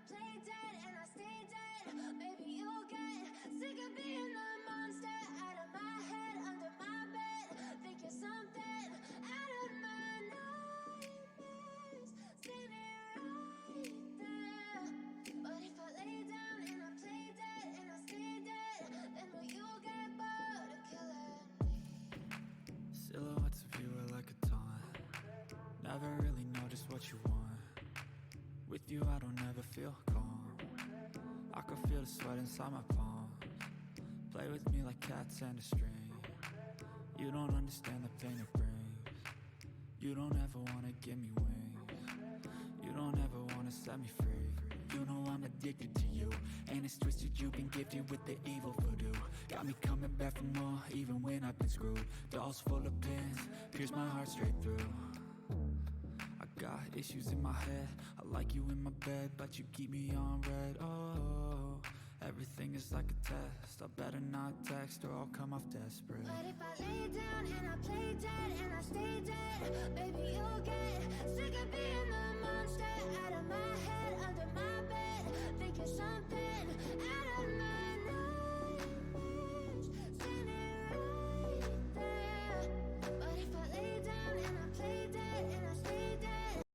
play dead and I stay dead. Maybe you'll get sick of being the monster out of my head, under my bed. Think you're something out of my nightmares. Standing right there. But if I lay down and I play dead and I stay dead, then will you get bored of killing me? Silhouettes of you are like a taunt. Never really know just what you want. With you I don't ever feel calm. I can feel the sweat inside my palms. Play with me like cats and a string. You don't understand the pain it brings. You don't ever wanna give me wings. You don't ever wanna set me free. You know I'm addicted to you, and it's twisted, you've been gifted with the evil voodoo. Got me coming back for more, even when I've been screwed. Dolls full of pins, pierce my heart straight through. I got issues in my head, I like you in my bed, but you keep me on red. Oh, everything is like a test, I better not text or I'll come off desperate. But if I lay down and I play dead and I stay dead, baby you'll get sick of being